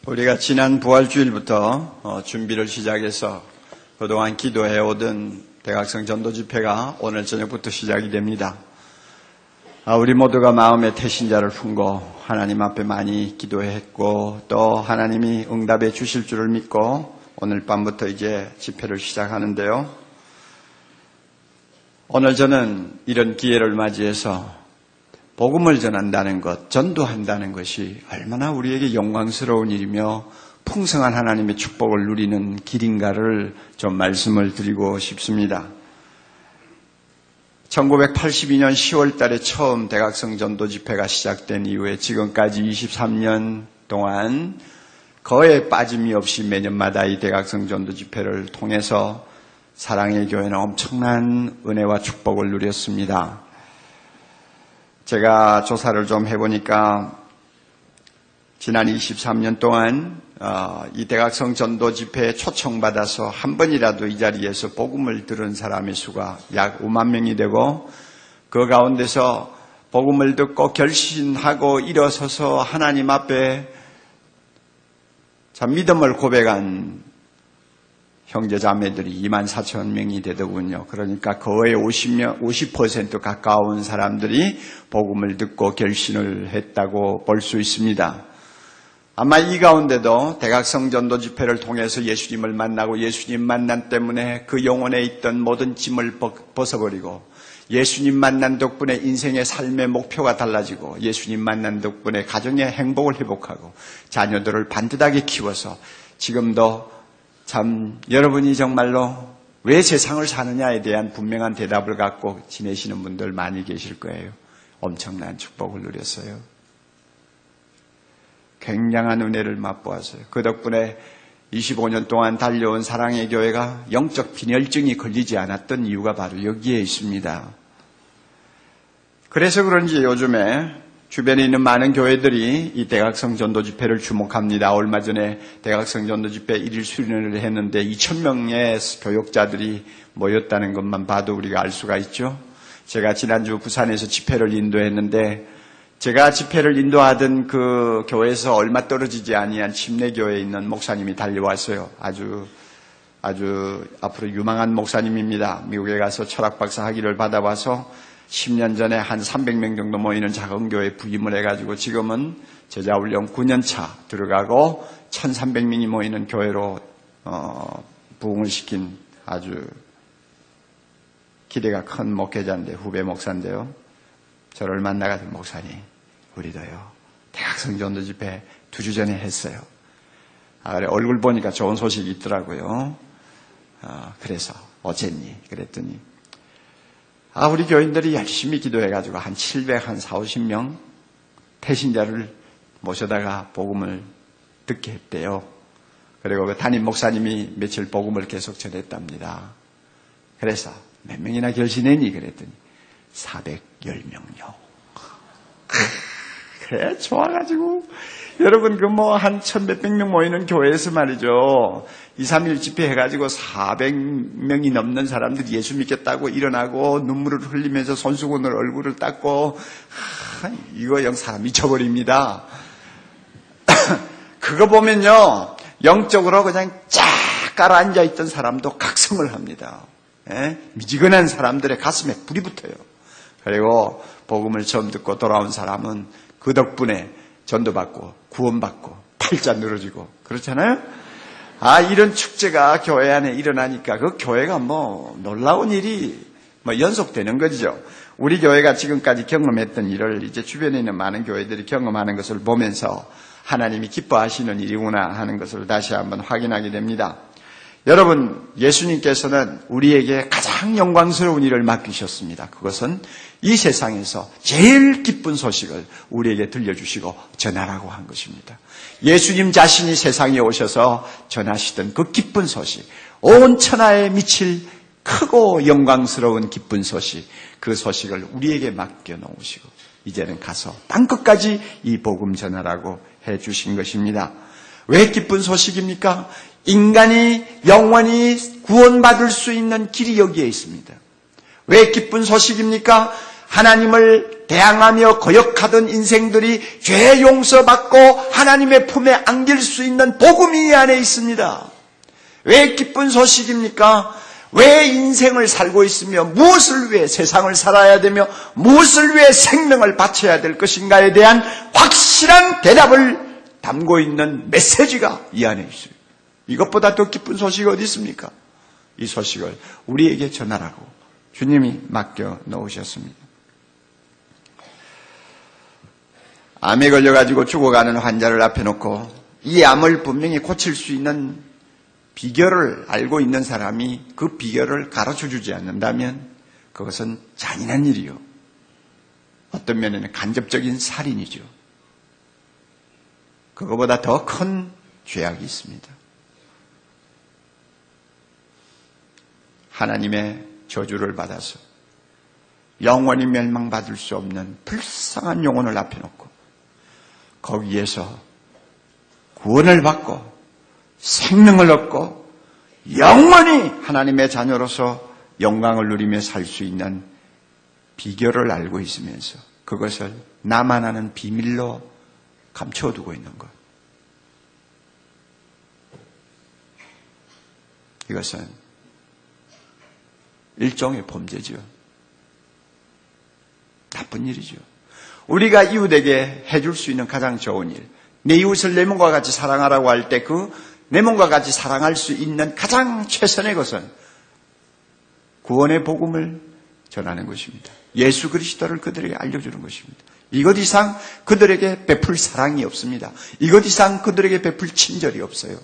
우리가 지난 부활주일부터 준비를 시작해서 그동안 기도해오던 대각성 전도집회가 오늘 저녁부터 시작이 됩니다. 우리 모두가 마음의 태신자를 품고 하나님 앞에 많이 기도했고 또 하나님이 응답해 주실 줄을 믿고 오늘 밤부터 이제 집회를 시작하는데요. 오늘 저는 이런 기회를 맞이해서 복음을 전한다는 것, 전도한다는 것이 얼마나 우리에게 영광스러운 일이며 풍성한 하나님의 축복을 누리는 길인가를 좀 말씀을 드리고 싶습니다. 1982년 10월 달에 처음 대각성 전도 집회가 시작된 이후에 지금까지 23년 동안 거의 빠짐이 없이 매년마다 이 대각성 전도 집회를 통해서 사랑의 교회는 엄청난 은혜와 축복을 누렸습니다. 제가 조사를 좀 해보니까 지난 23년 동안 이 대각성 전도 집회에 초청받아서 한 번이라도 이 자리에서 복음을 들은 사람의 수가 약 5만 명이 되고 그 가운데서 복음을 듣고 결신하고 일어서서 하나님 앞에 참 믿음을 고백한 형제자매들이 24,000명이 되더군요. 그러니까 거의 50% 가까운 사람들이 복음을 듣고 결신을 했다고 볼 수 있습니다. 아마 이 가운데도 대각성 전도 집회를 통해서 예수님을 만나고 예수님 만남 때문에 그 영혼에 있던 모든 짐을 벗어버리고 예수님 만난 덕분에 인생의 삶의 목표가 달라지고 예수님 만난 덕분에 가정의 행복을 회복하고 자녀들을 반듯하게 키워서 지금도 참 여러분이 정말로 왜 세상을 사느냐에 대한 분명한 대답을 갖고 지내시는 분들 많이 계실 거예요. 엄청난 축복을 누렸어요. 굉장한 은혜를 맛보았어요. 그 덕분에 25년 동안 달려온 사랑의 교회가 영적 빈혈증이 걸리지 않았던 이유가 바로 여기에 있습니다. 그래서 그런지 요즘에 주변에 있는 많은 교회들이 이 대각성 전도 집회를 주목합니다. 얼마 전에 대각성 전도 집회 1일 수련회를 했는데 2,000명의 교역자들이 모였다는 것만 봐도 우리가 알 수가 있죠. 제가 지난주 부산에서 집회를 인도했는데 제가 집회를 인도하던 그 교회에서 얼마 떨어지지 아니한 침례교회에 있는 목사님이 달려왔어요. 아주 앞으로 유망한 목사님입니다. 미국에 가서 철학박사 학위를 받아와서 10년 전에 한 300명 정도 모이는 작은 교회에 부임을 해가지고 지금은 제자훈련 9년차 들어가고 1,300명이 모이는 교회로 부흥을 시킨 아주 기대가 큰 목회자인데 후배 목사인데요. 저를 만나가지고 목사님 우리도요 대각성 전도 집회 2주 전에 했어요. 그래 얼굴 보니까 좋은 소식이 있더라고요. 그래서 어쨌니 그랬더니 우리 교인들이 열심히 기도해가지고 한 740-50명 태신자를 모셔다가 복음을 듣게 했대요. 그리고 그 담임 목사님이 며칠 복음을 계속 전했답니다. 그래서 몇 명이나 결신했니? 그랬더니 410명요. 그래 좋아가지고 여러분 그 뭐 한 1,000몇백 명 모이는 교회에서 말이죠. 2, 3일 집회해가지고 400명이 넘는 사람들이 예수 믿겠다고 일어나고 눈물을 흘리면서 손수건으로 얼굴을 닦고 이거 영 사람 미쳐버립니다. 그거 보면요 영적으로 그냥 쫙 깔아앉아 있던 사람도 각성을 합니다. 미지근한 사람들의 가슴에 불이 붙어요. 그리고 복음을 처음 듣고 돌아온 사람은 그 덕분에 전도받고 구원받고 팔자 늘어지고 그렇잖아요. 이런 축제가 교회 안에 일어나니까 그 교회가 뭐 놀라운 일이 연속되는 거죠. 우리 교회가 지금까지 경험했던 일을 이제 주변에 있는 많은 교회들이 경험하는 것을 보면서 하나님이 기뻐하시는 일이구나 하는 것을 다시 한번 확인하게 됩니다. 여러분, 예수님께서는 우리에게 가장 영광스러운 일을 맡기셨습니다. 그것은 이 세상에서 제일 기쁜 소식을 우리에게 들려주시고 전하라고 한 것입니다. 예수님 자신이 세상에 오셔서 전하시던 그 기쁜 소식, 온 천하에 미칠 크고 영광스러운 기쁜 소식, 그 소식을 우리에게 맡겨놓으시고 이제는 가서 땅끝까지 이 복음 전하라고 해주신 것입니다. 왜 기쁜 소식입니까? 인간이 영원히 구원받을 수 있는 길이 여기에 있습니다. 왜 기쁜 소식입니까? 하나님을 대항하며 거역하던 인생들이 죄 용서받고 하나님의 품에 안길 수 있는 복음이 이 안에 있습니다. 왜 기쁜 소식입니까? 왜 인생을 살고 있으며 무엇을 위해 세상을 살아야 되며 무엇을 위해 생명을 바쳐야 될 것인가에 대한 확실한 대답을 담고 있는 메시지가 이 안에 있어요. 이것보다 더 기쁜 소식이 어디 있습니까? 이 소식을 우리에게 전하라고 주님이 맡겨 놓으셨습니다. 암에 걸려가지고 죽어가는 환자를 앞에 놓고 이 암을 분명히 고칠 수 있는 비결을 알고 있는 사람이 그 비결을 가르쳐주지 않는다면 그것은 잔인한 일이요. 어떤 면에는 간접적인 살인이죠. 그거보다 더 큰 죄악이 있습니다. 하나님의 저주를 받아서 영원히 멸망받을 수 없는 불쌍한 영혼을 앞에 놓고 거기에서 구원을 받고 생명을 얻고 영원히 하나님의 자녀로서 영광을 누리며 살 수 있는 비결을 알고 있으면서 그것을 나만 아는 비밀로 감춰두고 있는 것. 이것은 일종의 범죄죠. 나쁜 일이죠. 우리가 이웃에게 해줄 수 있는 가장 좋은 일, 내 이웃을 내 몸과 같이 사랑하라고 할 때 그 내 몸과 같이 사랑할 수 있는 가장 최선의 것은 구원의 복음을 전하는 것입니다. 예수 그리스도를 그들에게 알려주는 것입니다. 이것 이상 그들에게 베풀 사랑이 없습니다. 이것 이상 그들에게 베풀 친절이 없어요.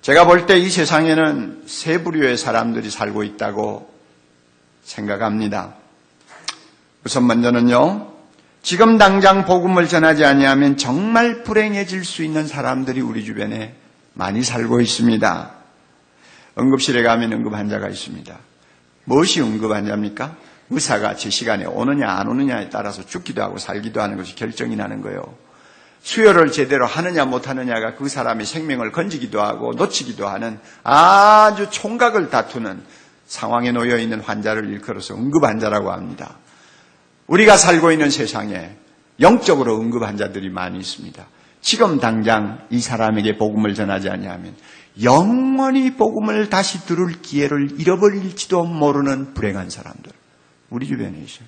제가 볼 때 이 세상에는 세 부류의 사람들이 살고 있다고 생각합니다. 우선 먼저는요, 지금 당장 복음을 전하지 아니하면 정말 불행해질 수 있는 사람들이 우리 주변에 많이 살고 있습니다. 응급실에 가면 응급환자가 있습니다. 무엇이 응급환자입니까? 의사가 제 시간에 오느냐 안 오느냐에 따라서 죽기도 하고 살기도 하는 것이 결정이 나는 거예요. 수혈을 제대로 하느냐 못하느냐가 그 사람의 생명을 건지기도 하고 놓치기도 하는 아주 총각을 다투는 상황에 놓여 있는 환자를 일컬어서 응급환자라고 합니다. 우리가 살고 있는 세상에 영적으로 응급환자들이 많이 있습니다. 지금 당장 이 사람에게 복음을 전하지 아니하면 영원히 복음을 다시 들을 기회를 잃어버릴지도 모르는 불행한 사람들, 우리 주변에 있어요.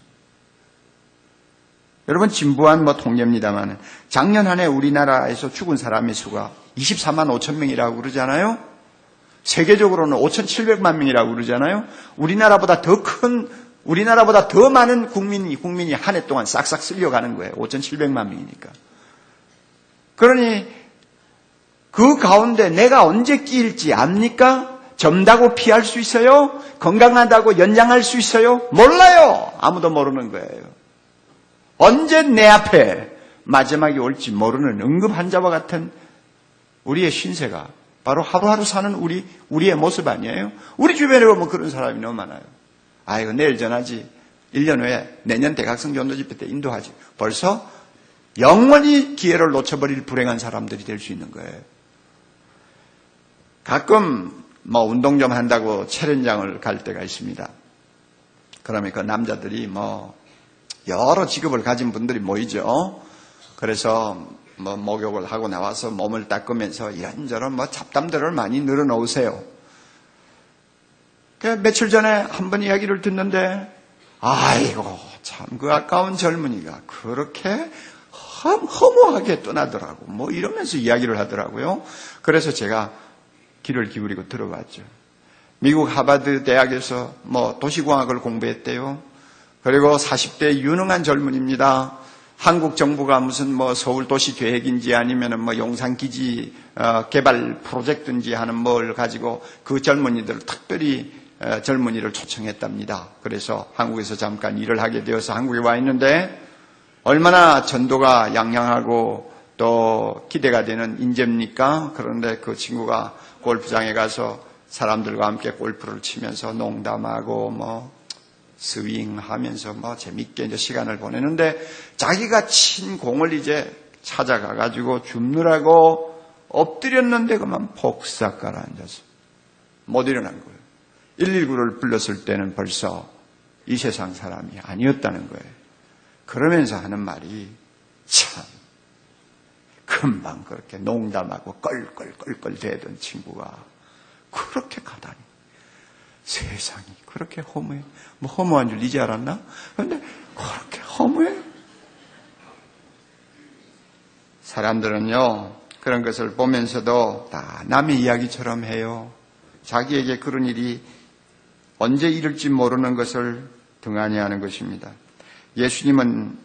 여러분, 진부한 통계입니다만 작년 한 해 우리나라에서 죽은 사람의 수가 24만 5천 명이라고 그러잖아요. 세계적으로는 5,700만 명이라고 그러잖아요. 우리나라보다 더 많은 국민이 한 해 동안 싹싹 쓸려가는 거예요. 5,700만 명이니까. 그러니 그 가운데 내가 언제 끼일지 압니까? 젊다고 피할 수 있어요? 건강하다고 연장할 수 있어요? 몰라요. 아무도 모르는 거예요. 언제 내 앞에 마지막이 올지 모르는 응급환자와 같은 우리의 신세가 바로 하루하루 사는 우리의 모습 아니에요? 우리 주변에 보면 그런 사람이 너무 많아요. 아이고, 내일 전하지. 1년 후에 내년 대각성 전도 집회 때 인도하지. 벌써 영원히 기회를 놓쳐버릴 불행한 사람들이 될 수 있는 거예요. 가끔 운동 좀 한다고 체련장을 갈 때가 있습니다. 그러면 그 남자들이 여러 직업을 가진 분들이 모이죠. 그래서 목욕을 하고 나와서 몸을 닦으면서 이런저런 잡담들을 많이 늘어놓으세요. 며칠 전에 한 번 이야기를 듣는데, 아이고, 참 그 아까운 젊은이가 그렇게 허무하게 떠나더라고. 이러면서 이야기를 하더라고요. 그래서 제가 귀를 기울이고 들어봤죠. 미국 하버드 대학에서 도시공학을 공부했대요. 그리고 40대 유능한 젊은입니다. 한국 정부가 무슨 서울 도시 계획인지 아니면은 용산기지 개발 프로젝트인지 하는 뭘 가지고 그 젊은이들을 특별히 젊은이를 초청했답니다. 그래서 한국에서 잠깐 일을 하게 되어서 한국에 와 있는데 얼마나 전도가 양양하고 또 기대가 되는 인재입니까? 그런데 그 친구가 골프장에 가서 사람들과 함께 골프를 치면서 농담하고 스윙하면서 재밌게 이제 시간을 보내는데 자기가 친 공을 이제 찾아가가지고 줍느라고 엎드렸는데 그만 폭삭 가라앉아서 못 일어난 거예요. 119를 불렀을 때는 벌써 이 세상 사람이 아니었다는 거예요. 그러면서 하는 말이 참 금방 그렇게 농담하고 껄껄껄껄 대던 친구가 그렇게 가다니 세상이 그렇게 허무해. 뭐 허무한 줄 이제 알았나? 그런데 그렇게 허무해. 사람들은요 그런 것을 보면서도 다 남의 이야기처럼 해요. 자기에게 그런 일이 언제 이룰지 모르는 것을 등한히 하는 것입니다. 예수님은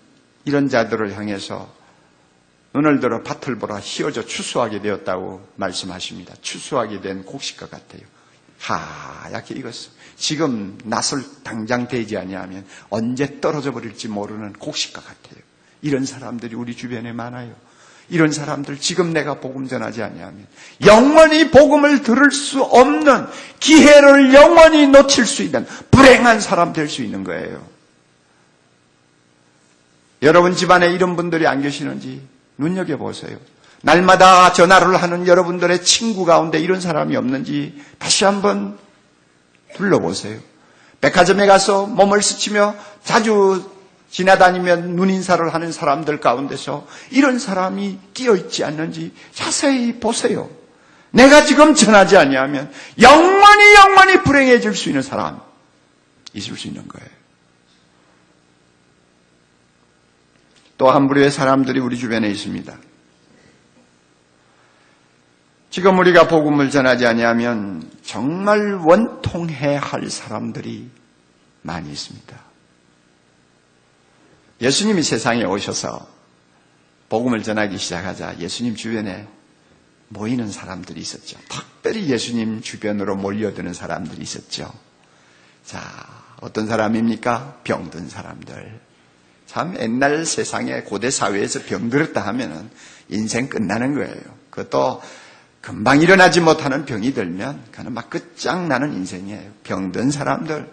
이런 자들을 향해서 눈을 들어 밭을 보라 휘어져 추수하게 되었다고 말씀하십니다. 추수하게 된 곡식과 같아요. 하얗게 익었어. 지금 낫을 당장 대지 아니하면 언제 떨어져 버릴지 모르는 곡식과 같아요. 이런 사람들이 우리 주변에 많아요. 이런 사람들 지금 내가 복음 전하지 아니하면 영원히 복음을 들을 수 없는 기회를 영원히 놓칠 수 있는 불행한 사람 될 수 있는 거예요. 여러분 집안에 이런 분들이 안 계시는지 눈여겨보세요. 날마다 전화를 하는 여러분들의 친구 가운데 이런 사람이 없는지 다시 한번 둘러보세요. 백화점에 가서 몸을 스치며 자주 지나다니면 눈인사를 하는 사람들 가운데서 이런 사람이 끼어있지 않는지 자세히 보세요. 내가 지금 전하지 아니하면 영원히 불행해질 수 있는 사람 있을 수 있는 거예요. 또 한 부류의 사람들이 우리 주변에 있습니다. 지금 우리가 복음을 전하지 아니하면 정말 원통해야 할 사람들이 많이 있습니다. 예수님이 세상에 오셔서 복음을 전하기 시작하자 예수님 주변에 모이는 사람들이 있었죠. 특별히 예수님 주변으로 몰려드는 사람들이 있었죠. 자, 어떤 사람입니까? 병든 사람들. 참 옛날 세상에 고대 사회에서 병들었다 하면은 인생 끝나는 거예요. 그것도 금방 일어나지 못하는 병이 들면 그는 막 끝장나는 인생이에요. 병든 사람들,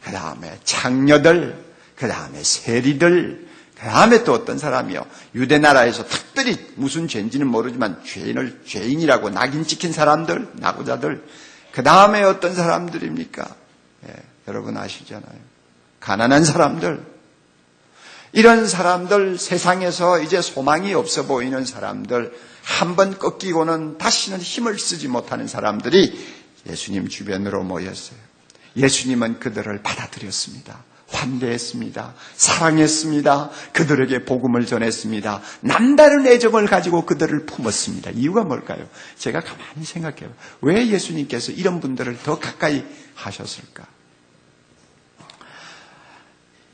그 다음에 창녀들, 그 다음에 세리들, 그 다음에 또 어떤 사람이요. 유대 나라에서 특별히 무슨 죄인지는 모르지만 죄인이라고 낙인 찍힌 사람들, 낙오자들. 그 다음에 어떤 사람들입니까? 예, 여러분 아시잖아요. 가난한 사람들. 이런 사람들, 세상에서 이제 소망이 없어 보이는 사람들, 한번 꺾이고는 다시는 힘을 쓰지 못하는 사람들이 예수님 주변으로 모였어요. 예수님은 그들을 받아들였습니다. 환대했습니다. 사랑했습니다. 그들에게 복음을 전했습니다. 남다른 애정을 가지고 그들을 품었습니다. 이유가 뭘까요? 제가 가만히 생각해요. 왜 예수님께서 이런 분들을 더 가까이 하셨을까?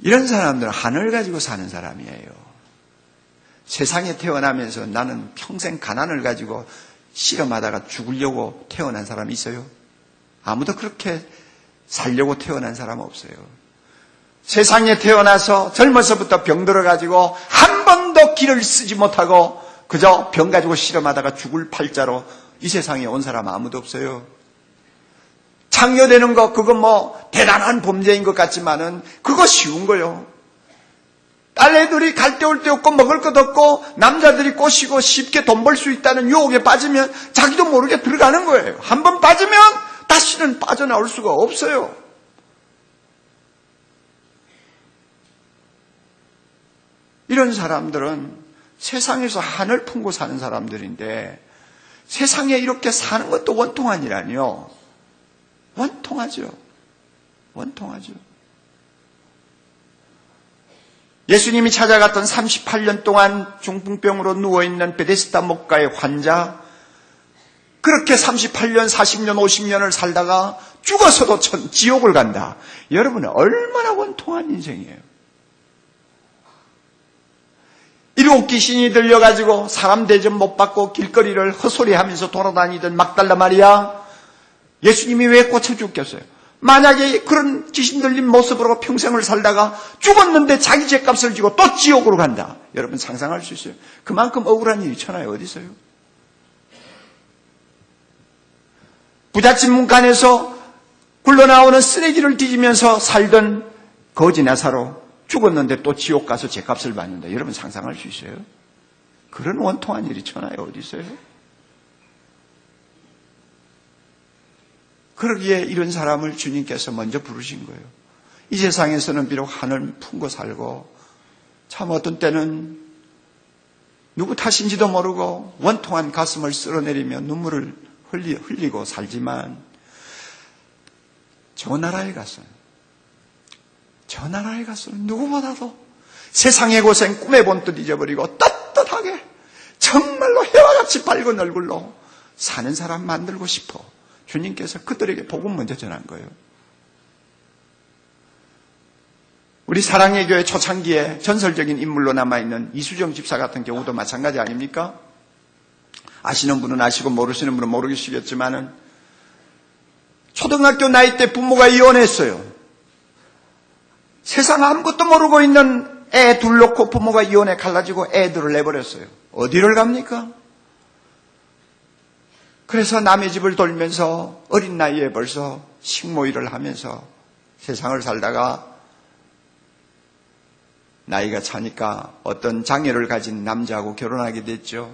이런 사람들은 하늘 가지고 사는 사람이에요. 세상에 태어나면서 나는 평생 가난을 가지고 실험하다가 죽으려고 태어난 사람이 있어요? 아무도 그렇게 살려고 태어난 사람 없어요. 세상에 태어나서 젊어서부터 병들어가지고 한 번도 길을 쓰지 못하고 그저 병 가지고 실험하다가 죽을 팔자로 이 세상에 온 사람 아무도 없어요. 창녀되는 거 그건 뭐 대단한 범죄인 것 같지만은 그거 쉬운 거요. 딸애들이 갈 데 올 데 없고 먹을 것 없고 남자들이 꼬시고 쉽게 돈 벌 수 있다는 유혹에 빠지면 자기도 모르게 들어가는 거예요. 한 번 빠지면 다시는 빠져나올 수가 없어요. 이런 사람들은 세상에서 한을 품고 사는 사람들인데 세상에 이렇게 사는 것도 원통하니라니요. 원통하죠. 원통하죠. 예수님이 찾아갔던 38년 동안 중풍병으로 누워있는 베데스다 목가의 환자, 그렇게 38년, 40년, 50년을 살다가 죽어서도 지옥을 간다. 여러분은 얼마나 원통한 인생이에요. 일곱 귀신이 들려가지고 사람 대접 못 받고 길거리를 헛소리하면서 돌아다니던 막달라 마리아, 예수님이 왜 꽂혀 죽겠어요? 만약에 그런 귀신 들린 모습으로 평생을 살다가 죽었는데 자기 죄값을 지고 또 지옥으로 간다. 여러분 상상할 수 있어요? 그만큼 억울한 일이 천하에 어디 있어요? 부잣집 문간에서 굴러나오는 쓰레기를 뒤지면서 살던 거지 나사로 죽었는데 또 지옥 가서 죄값을 받는다. 여러분 상상할 수 있어요? 그런 원통한 일이 천하에 어디 있어요? 그러기에 이런 사람을 주님께서 먼저 부르신 거예요. 이 세상에서는 비록 하늘 품고 살고 참 어떤 때는 누구 탓인지도 모르고 원통한 가슴을 쓸어내리며 눈물을 흘리고 살지만 저 나라에 가서는 누구보다도 세상의 고생 꿈에 본듯 잊어버리고 떳떳하게 정말로 해와 같이 밝은 얼굴로 사는 사람 만들고 싶어 주님께서 그들에게 복음 먼저 전한 거예요. 우리 사랑의 교회 초창기에 전설적인 인물로 남아있는 이수정 집사 같은 경우도 마찬가지 아닙니까? 아시는 분은 아시고 모르시는 분은 모르시겠지만은 초등학교 나이 때 부모가 이혼했어요. 세상 아무것도 모르고 있는 애 둘 놓고 부모가 이혼해 갈라지고 애들을 내버렸어요. 어디를 갑니까? 그래서 남의 집을 돌면서 어린 나이에 벌써 식모일을 하면서 세상을 살다가 나이가 차니까 어떤 장애를 가진 남자하고 결혼하게 됐죠.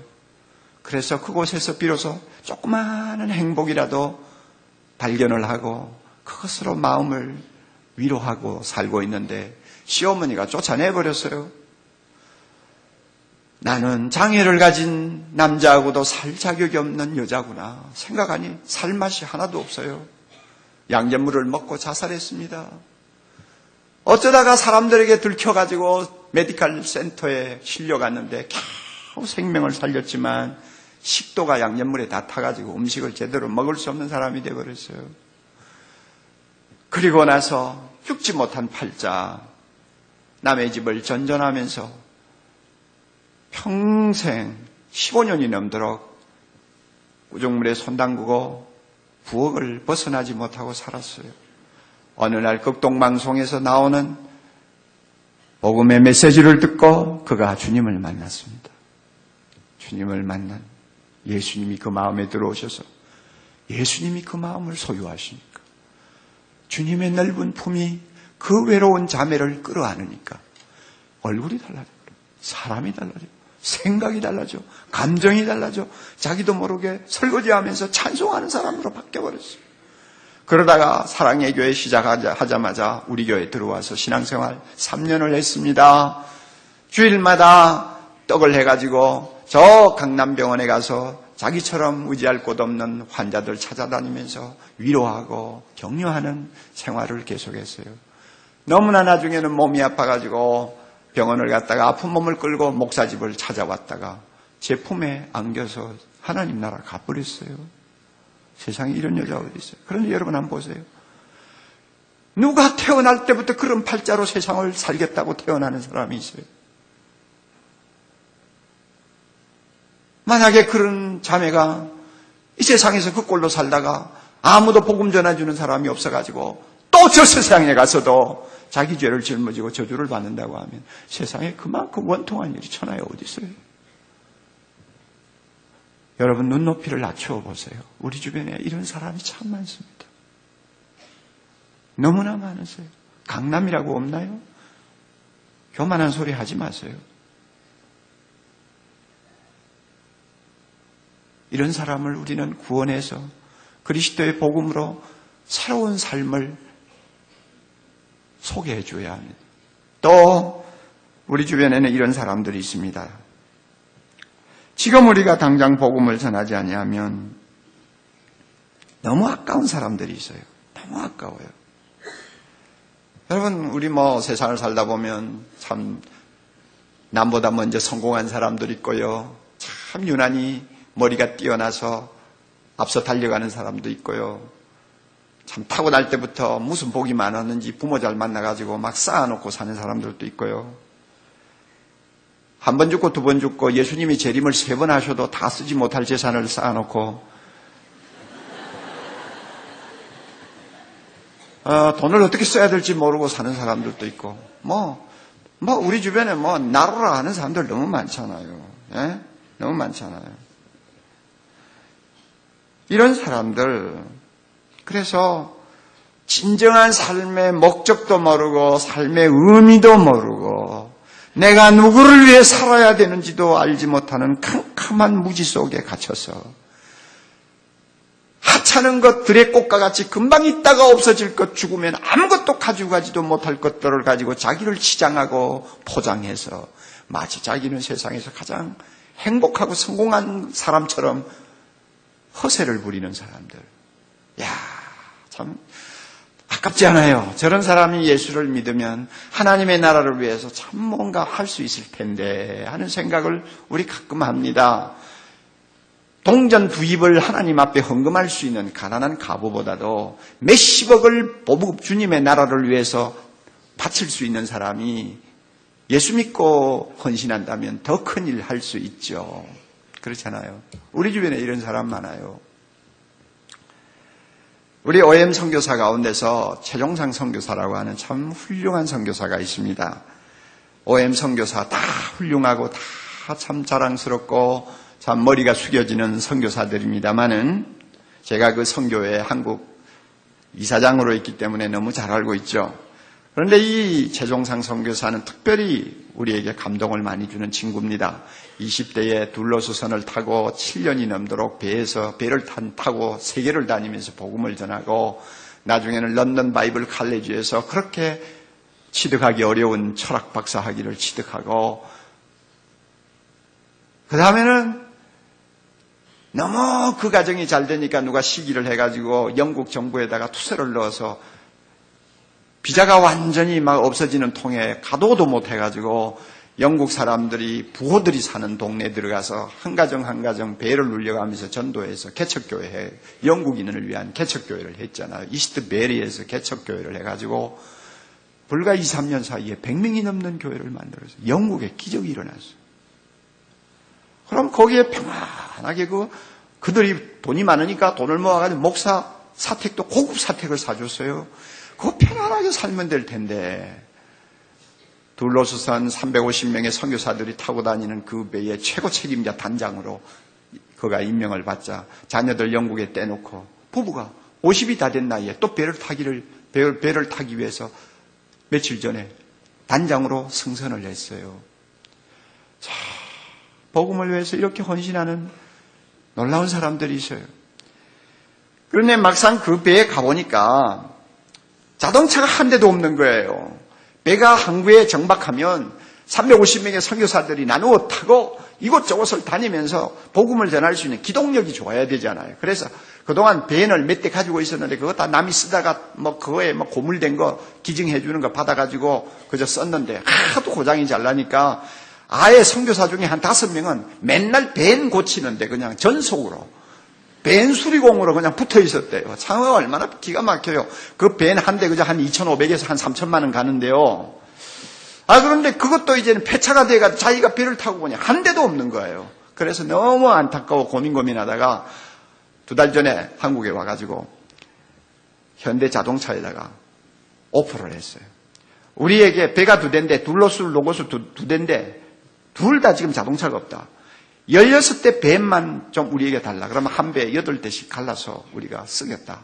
그래서 그곳에서 비로소 조그마한 행복이라도 발견을 하고 그것으로 마음을 위로하고 살고 있는데 시어머니가 쫓아내버렸어요. 나는 장애를 가진 남자하고도 살 자격이 없는 여자구나 생각하니 살 맛이 하나도 없어요. 양잿물을 먹고 자살했습니다. 어쩌다가 사람들에게 들켜가지고 메디컬 센터에 실려갔는데 겨우 생명을 살렸지만 식도가 양잿물에 다 타가지고 음식을 제대로 먹을 수 없는 사람이 되어버렸어요. 그리고 나서 죽지 못한 팔자 남의 집을 전전하면서 평생 15년이 넘도록 구정물에 손 담그고 부엌을 벗어나지 못하고 살았어요. 어느 날 극동방송에서 나오는 복음의 메시지를 듣고 그가 주님을 만났습니다. 주님을 만난 예수님이 그 마음에 들어오셔서 예수님이 그 마음을 소유하시니까 주님의 넓은 품이 그 외로운 자매를 끌어안으니까 얼굴이 달라져, 사람이 달라져, 생각이 달라져, 감정이 달라져, 자기도 모르게 설거지하면서 찬송하는 사람으로 바뀌어버렸어요. 그러다가 사랑의 교회 시작하자마자 우리 교회에 들어와서 신앙생활 3년을 했습니다. 주일마다 떡을 해가지고 저 강남병원에 가서 자기처럼 의지할 곳 없는 환자들 찾아다니면서 위로하고 격려하는 생활을 계속했어요. 너무나 나중에는 몸이 아파가지고 병원을 갔다가 아픈 몸을 끌고 목사집을 찾아왔다가 제 품에 안겨서 하나님 나라 가버렸어요. 세상에 이런 여자 어디 있어요? 그런데 여러분 한번 보세요. 누가 태어날 때부터 그런 팔자로 세상을 살겠다고 태어나는 사람이 있어요? 만약에 그런 자매가 이 세상에서 그 꼴로 살다가 아무도 복음 전해주는 사람이 없어가지고 또 저 세상에 가서도 자기 죄를 짊어지고 저주를 받는다고 하면 세상에 그만큼 원통한 일이 천하에 어디 있어요? 여러분 눈높이를 낮추어 보세요. 우리 주변에 이런 사람이 참 많습니다. 너무나 많으세요. 강남이라고 없나요? 교만한 소리 하지 마세요. 이런 사람을 우리는 구원해서 그리스도의 복음으로 새로운 삶을 소개해 줘야 합니다. 또 우리 주변에는 이런 사람들이 있습니다. 지금 우리가 당장 복음을 전하지 아니하면 너무 아까운 사람들이 있어요. 너무 아까워요. 여러분 우리 세상을 살다 보면 참 남보다 먼저 성공한 사람들 있고요. 참 유난히 머리가 뛰어나서 앞서 달려가는 사람도 있고요. 참 타고날 때부터 무슨 복이 많았는지 부모 잘 만나가지고 막 쌓아놓고 사는 사람들도 있고요. 한 번 죽고 두 번 죽고 예수님이 재림을 3번 하셔도 다 쓰지 못할 재산을 쌓아놓고 돈을 어떻게 써야 될지 모르고 사는 사람들도 있고 우리 주변에 나로라 하는 사람들 너무 많잖아요. 예? 너무 많잖아요. 이런 사람들 그래서 진정한 삶의 목적도 모르고 삶의 의미도 모르고 내가 누구를 위해 살아야 되는지도 알지 못하는 캄캄한 무지 속에 갇혀서 괜찮은 것들의 꽃과 같이 금방 있다가 없어질 것, 죽으면 아무것도 가지고 가지도 못할 것들을 가지고 자기를 치장하고 포장해서 마치 자기는 세상에서 가장 행복하고 성공한 사람처럼 허세를 부리는 사람들. 야, 참 아깝지 않아요. 저런 사람이 예수를 믿으면 하나님의 나라를 위해서 참 뭔가 할 수 있을 텐데 하는 생각을 우리 가끔 합니다. 동전 부입을 하나님 앞에 헌금할 수 있는 가난한 과부보다도 몇십억을 주님의 나라를 위해서 바칠 수 있는 사람이 예수 믿고 헌신한다면 더 큰일 할 수 있죠. 그렇잖아요. 우리 주변에 이런 사람 많아요. 우리 OM 선교사 가운데서 최종상 선교사라고 하는 참 훌륭한 선교사가 있습니다. OM 선교사 다 훌륭하고 다 참 자랑스럽고 참 머리가 숙여지는 선교사들입니다만은 제가 그 선교회 한국 이사장으로 있기 때문에 너무 잘 알고 있죠. 그런데 이 최종상 선교사는 특별히 우리에게 감동을 많이 주는 친구입니다. 20대에 둘러스선을 타고 7년이 넘도록 배를 타고 세계를 다니면서 복음을 전하고 나중에는 런던 바이블 칼리지에서 그렇게 취득하기 어려운 철학 박사 학위를 취득하고 그 다음에는 너무 그 과정이 잘 되니까 누가 시기를 해가지고 영국 정부에다가 투서를 넣어서 비자가 완전히 막 없어지는 통에 가도도 못해가지고 영국 사람들이 부호들이 사는 동네에 들어가서 한 가정 한 가정 배를 눌려가면서 전도해서 개척교회 영국인을 위한 개척교회를 했잖아요. 이스트 베리에서 개척교회를 해가지고 불과 2, 3년 사이에 100명이 넘는 교회를 만들어서 영국에 기적이 일어났어요. 그럼 거기에 평안하게 그들이 돈이 많으니까 돈을 모아가지고 목사 사택도 고급 사택을 사줬어요. 그거 편안하게 살면 될 텐데 둘러스선 350명의 선교사들이 타고 다니는 그 배의 최고 책임자 단장으로 그가 임명을 받자 자녀들 영국에 떼놓고 부부가 50이 다 된 나이에 또 배를 타기 위해서 며칠 전에 단장으로 승선을 했어요. 자, 복음을 위해서 이렇게 헌신하는 놀라운 사람들이 있어요. 그런데 막상 그 배에 가보니까 자동차가 한 대도 없는 거예요. 배가 항구에 정박하면 350명의 선교사들이 나누어 타고 이곳저곳을 다니면서 복음을 전할 수 있는 기동력이 좋아야 되잖아요. 그래서 그동안 배를 몇 대 가지고 있었는데 그거 다 남이 쓰다가 그거에 고물된 거 기증해 주는 거 받아가지고 그저 썼는데 하도 고장이 잘 나니까 아예 선교사 중에 한 5명은 맨날 밴 고치는데 그냥 전속으로 밴 수리공으로 그냥 붙어 있었대요. 참 얼마나 기가 막혀요. 그 밴 한 대 그저 한 2,500에서 한 3,000만 원 가는데요. 그런데 그것도 이제는 폐차가 돼가지고 자기가 배를 타고 보니 한 대도 없는 거예요. 그래서 너무 안타까워 고민하다가 2달 전에 한국에 와가지고 현대 자동차에다가 오퍼를 했어요. 우리에게 배가 2대인데 둘러스 로고스 2대인데 둘 다 지금 자동차가 없다. 16대 밴만 좀 우리에게 달라. 그러면 한 배에 8대씩 갈라서 우리가 쓰겠다.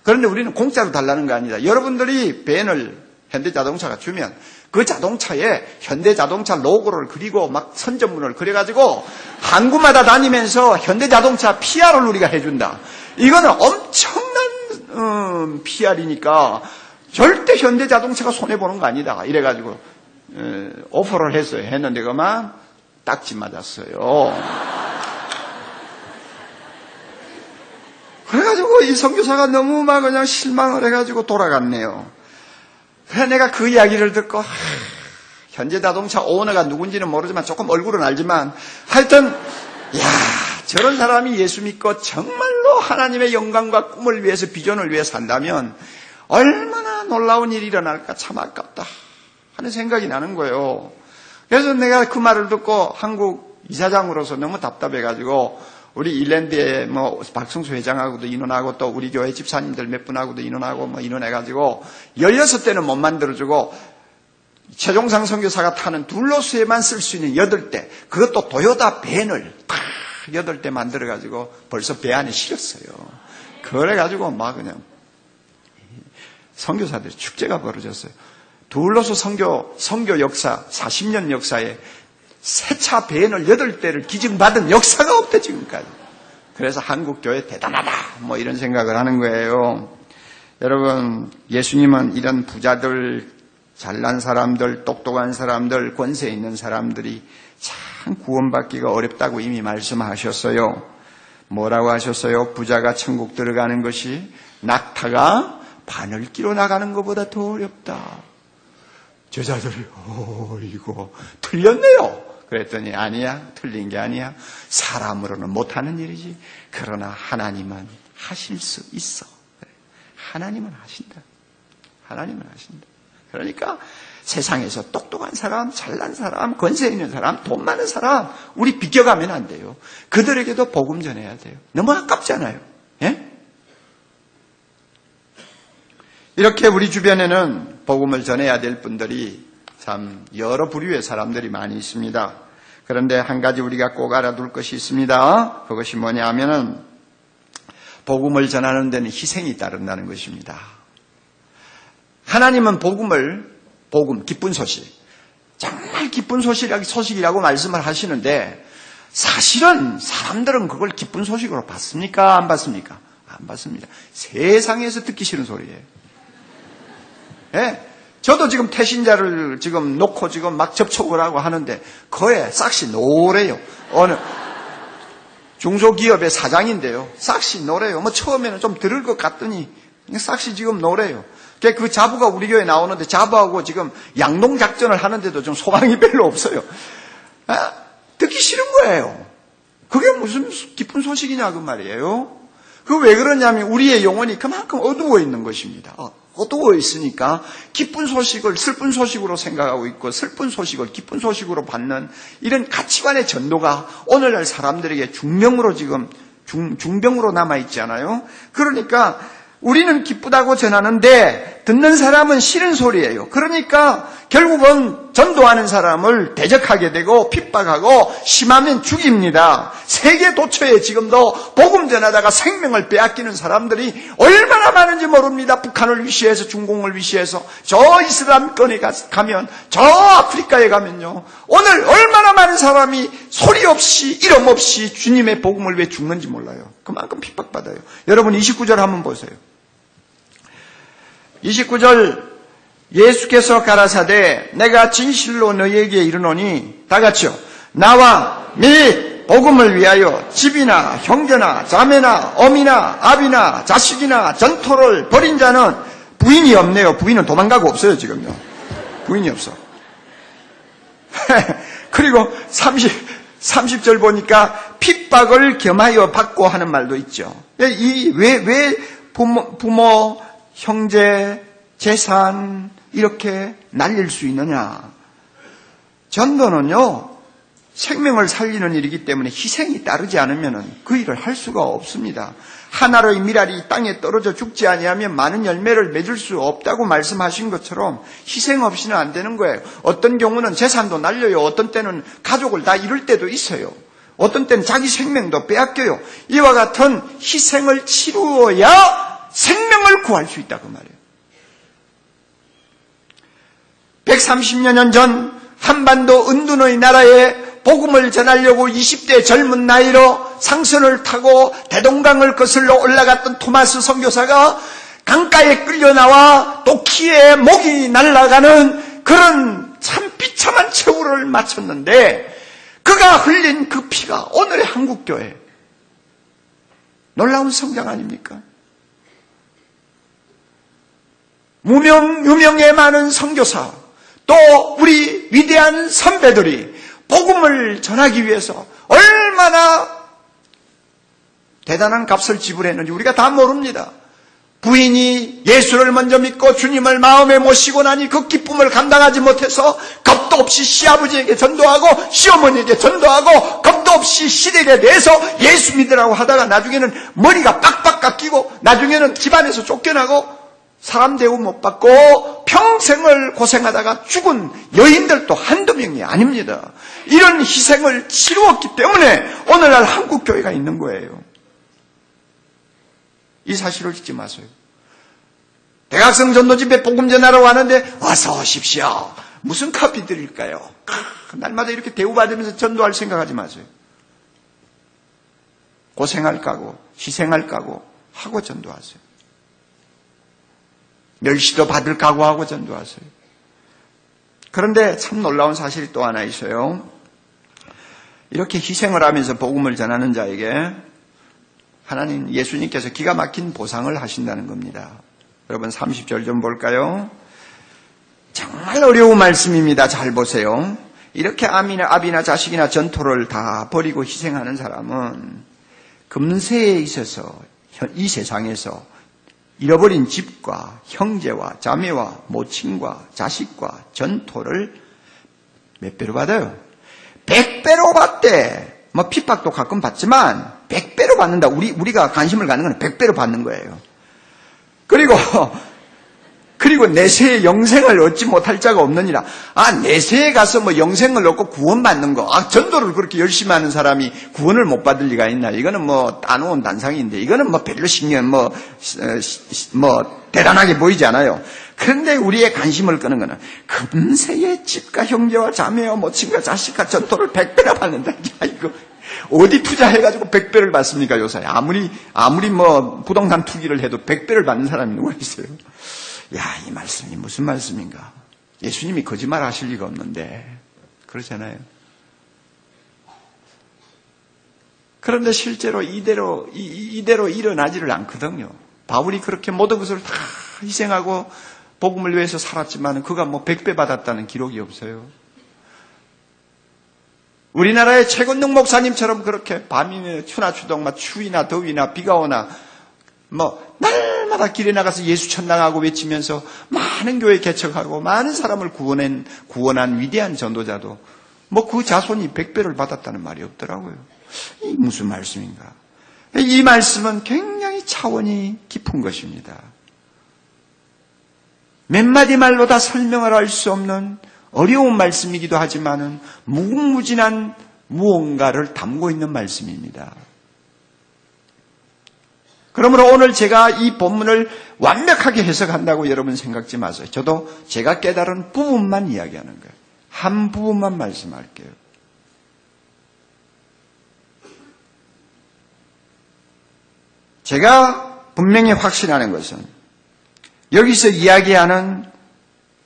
그런데 우리는 공짜로 달라는 거 아니다. 여러분들이 밴을 현대자동차가 주면 그 자동차에 현대자동차 로고를 그리고 막 선전문을 그려가지고 항구마다 다니면서 현대자동차 PR을 우리가 해준다. 이거는 엄청난 PR이니까 절대 현대자동차가 손해보는 거 아니다. 이래가지고 오퍼를 했는데 그만 딱지 맞았어요. 그래가지고 이 선교사가 너무 막 그냥 실망을 해가지고 돌아갔네요. 그래서 내가 그 이야기를 듣고 현대자동차 오너가 누군지는 모르지만 조금 얼굴은 알지만 하여튼 저런 사람이 예수 믿고 정말로 하나님의 영광과 꿈을 위해서 비전을 위해 산다면 얼마나 놀라운 일이 일어날까 참 아깝다 하는 생각이 나는 거예요. 그래서 내가 그 말을 듣고 한국 이사장으로서 너무 답답해가지고 우리 일랜드에 박승수 회장하고도 인원하고 또 우리 교회 집사님들 몇 분하고도 인원하고 인원해가지고 16대는 못 만들어주고 최종상 선교사가 타는 둘러스에만 쓸 수 있는 8대 그것도 도요타 밴을 8대 만들어가지고 벌써 배 안에 실었어요. 그래가지고 막 그냥 선교사들이 축제가 벌어졌어요. 둘러스 선교 역사 40년 역사에 새 차 밴을 8대를 기증받은 역사가 없대 지금까지. 그래서 한국교회 대단하다 뭐 이런 생각을 하는 거예요. 여러분, 예수님은 이런 부자들, 잘난 사람들, 똑똑한 사람들, 권세 있는 사람들이 참 구원받기가 어렵다고 이미 말씀하셨어요. 뭐라고 하셨어요? 부자가 천국 들어가는 것이 낙타가 바늘기로 나가는 것보다 더 어렵다. 제자들이 이거 틀렸네요. 그랬더니 아니야, 틀린 게 아니야. 사람으로는 못하는 일이지. 그러나 하나님은 하실 수 있어. 하나님은 하신다. 하나님은 하신다. 그러니까 세상에서 똑똑한 사람, 잘난 사람, 권세 있는 사람, 돈 많은 사람 우리 비껴가면 안 돼요. 그들에게도 복음 전해야 돼요. 너무 아깝잖아요. 예? 이렇게 우리 주변에는 복음을 전해야 될 분들이 참 여러 부류의 사람들이 많이 있습니다. 그런데 한 가지 우리가 꼭 알아둘 것이 있습니다. 그것이 뭐냐 하면은 복음을 전하는 데는 희생이 따른다는 것입니다. 하나님은 복음, 기쁜 소식, 정말 기쁜 소식이라고 말씀을 하시는데 사실은 사람들은 그걸 기쁜 소식으로 받습니까? 안 받습니까? 안 받습니다. 세상에서 듣기 싫은 소리예요. 예? 저도 지금 태신자를 지금 놓고 지금 막 접촉을 하고 하는데 거에 싹시 노래요. 어느 중소기업의 사장인데요. 싹시 노래요. 뭐 처음에는 좀 들을 것 같더니 싹시 지금 노래요. 그 자부가 우리 교회에 나오는데 자부하고 지금 양동작전을 하는데도 좀 소망이 별로 없어요. 아, 듣기 싫은 거예요. 그게 무슨 기쁜 소식이냐 그 말이에요. 그 왜 그러냐면 우리의 영혼이 그만큼 어두워 있는 것입니다. 어두워 있으니까 기쁜 소식을 슬픈 소식으로 생각하고 있고 슬픈 소식을 기쁜 소식으로 받는 이런 가치관의 전도가 오늘날 사람들에게 중병으로 지금 중병으로 남아있지 않아요? 그러니까 우리는 기쁘다고 전하는데 듣는 사람은 싫은 소리예요. 그러니까 결국은 전도하는 사람을 대적하게 되고 핍박하고 심하면 죽입니다. 세계 도처에 지금도 복음 전하다가 생명을 빼앗기는 사람들이 얼마나 많은지 모릅니다. 북한을 위시해서 중공을 위시해서 저 이슬람권에 가면 저 아프리카에 가면요. 오늘 얼마나 많은 사람이 소리 없이 이름 없이 주님의 복음을 왜 죽는지 몰라요. 그만큼 핍박받아요. 여러분 29절 한번 보세요. 29절 예수께서 가라사대 내가 진실로 너희에게 이르노니 다 같이요. 나와 및 복음을 위하여 집이나 형제나 자매나 어미나 아비나 자식이나 전토를 벌인 자는 부인이 없네요. 부인은 도망가고 없어요 지금요. 부인이 없어. 그리고 30절 보니까 핍박을 겸하여 받고 하는 말도 있죠. 왜 부모 형제, 재산 이렇게 날릴 수 있느냐? 전도는요 생명을 살리는 일이기 때문에 희생이 따르지 않으면 그 일을 할 수가 없습니다. 하나의 밀알이 땅에 떨어져 죽지 아니하면 많은 열매를 맺을 수 없다고 말씀하신 것처럼 희생 없이는 안 되는 거예요. 어떤 경우는 재산도 날려요. 어떤 때는 가족을 다 잃을 때도 있어요. 어떤 때는 자기 생명도 빼앗겨요. 이와 같은 희생을 치루어야 생명을 구할 수 있다고 말해요. 130여 년 전 한반도 은둔의 나라에 복음을 전하려고 20대 젊은 나이로 상선을 타고 대동강을 거슬러 올라갔던 토마스 선교사가 강가에 끌려나와 또 키에 목이 날아가는 그런 참 비참한 최후를 마쳤는데 그가 흘린 그 피가 오늘의 한국교회 놀라운 성장 아닙니까? 유명에 많은 선교사 또 우리 위대한 선배들이 복음을 전하기 위해서 얼마나 대단한 값을 지불했는지 우리가 다 모릅니다. 부인이 예수를 먼저 믿고 주님을 마음에 모시고 나니 그 기쁨을 감당하지 못해서 겁도 없이 시아버지에게 전도하고 시어머니에게 전도하고 겁도 없이 시댁에 대해서 예수 믿으라고 하다가 나중에는 머리가 빡빡 깎이고 나중에는 집안에서 쫓겨나고 사람 대우 못 받고 평생을 고생하다가 죽은 여인들도 한두 명이 아닙니다. 이런 희생을 치루었기 때문에 오늘날 한국교회가 있는 거예요. 이 사실을 잊지 마세요. 대학생 전도집에 복음 전하러 왔는데 어서 오십시오. 무슨 커피 드릴까요? 날마다 이렇게 대우받으면서 전도할 생각하지 마세요. 고생할 각오, 희생할 각오 하고 전도하세요. 멸시도 받을 각오하고 전도하세요. 그런데 참 놀라운 사실이 또 하나 있어요. 이렇게 희생을 하면서 복음을 전하는 자에게 하나님, 예수님께서 기가 막힌 보상을 하신다는 겁니다. 여러분 30절 좀 볼까요? 정말 어려운 말씀입니다. 잘 보세요. 이렇게 아비나 자식이나 전토를 다 버리고 희생하는 사람은 금세에 있어서 이 세상에서 잃어버린 집과 형제와 자매와 모친과 자식과 전토를 몇 배로 받아요? 100배로 받대. 뭐 핍박도 가끔 받지만 100배로 받는다. 우리가 관심을 갖는 건 100배로 받는 거예요. 그리고 내세에 영생을 얻지 못할 자가 없느니라. 내세에 가서 뭐 영생을 얻고 구원받는 거. 전도를 그렇게 열심히 하는 사람이 구원을 못 받을 리가 있나. 이거는 뭐 따놓은 단상인데, 이거는 뭐 별로 신경, 대단하게 보이지 않아요. 그런데 우리의 관심을 끄는 거는 금세에 집과 형제와 자매와 모친과 자식과 전도를 100배나 받는다. 야, 이거 어디 투자해가지고 100배를 받습니까, 요새? 아무리 뭐 부동산 투기를 해도 100배를 받는 사람이 누가 있어요? 야, 이 말씀이 무슨 말씀인가? 예수님이 거짓말 하실 리가 없는데, 그렇잖아요. 그런데 실제로 이대로 일어나지를 않거든요. 바울이 그렇게 모든 것을 다 희생하고 복음을 위해서 살았지만 그가 뭐 100배 받았다는 기록이 없어요. 우리나라의 최건능 목사님처럼 그렇게 밤이나 추나추동, 추위나 더위나 비가 오나 날마다 길에 나가서 예수 천당하고 외치면서 많은 교회 개척하고 많은 사람을 구원한 위대한 전도자도 그 자손이 100배를 받았다는 말이 없더라고요. 이 무슨 말씀인가? 이 말씀은 굉장히 차원이 깊은 것입니다. 몇 마디 말로 다 설명을 할 수 없는 어려운 말씀이기도 하지만은 무궁무진한 무언가를 담고 있는 말씀입니다. 그러므로 오늘 제가 이 본문을 완벽하게 해석한다고 여러분 생각지 마세요. 저도 제가 깨달은 부분만 이야기하는 거예요. 한 부분만 말씀할게요. 제가 분명히 확신하는 것은 여기서 이야기하는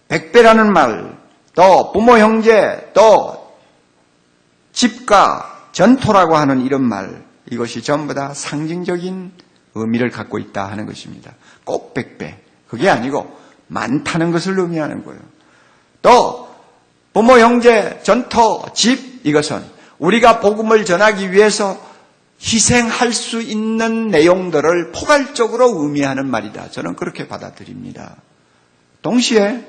100배라는 말, 또 부모 형제, 또 집과 전토라고 하는 이런 말, 이것이 전부 다 상징적인 의미를 갖고 있다 하는 것입니다. 꼭 100배. 그게 아니고 많다는 것을 의미하는 거예요. 또 부모 형제, 전토, 집, 이것은 우리가 복음을 전하기 위해서 희생할 수 있는 내용들을 포괄적으로 의미하는 말이다. 저는 그렇게 받아들입니다. 동시에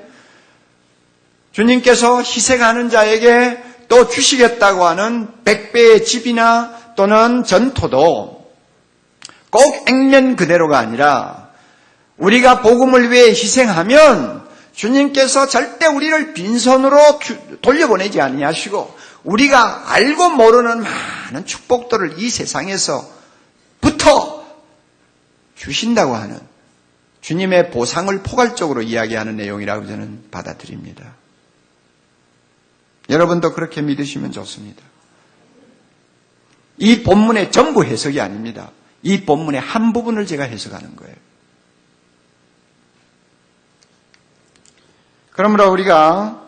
주님께서 희생하는 자에게 또 주시겠다고 하는 100배의 집이나 또는 전토도 꼭 액면 그대로가 아니라 우리가 복음을 위해 희생하면 주님께서 절대 우리를 빈손으로 돌려보내지 아니하시고 우리가 알고 모르는 많은 축복들을 이 세상에서부터 주신다고 하는 주님의 보상을 포괄적으로 이야기하는 내용이라고 저는 받아들입니다. 여러분도 그렇게 믿으시면 좋습니다. 이 본문의 전부 해석이 아닙니다. 이 본문의 한 부분을 제가 해석하는 거예요. 그러므로 우리가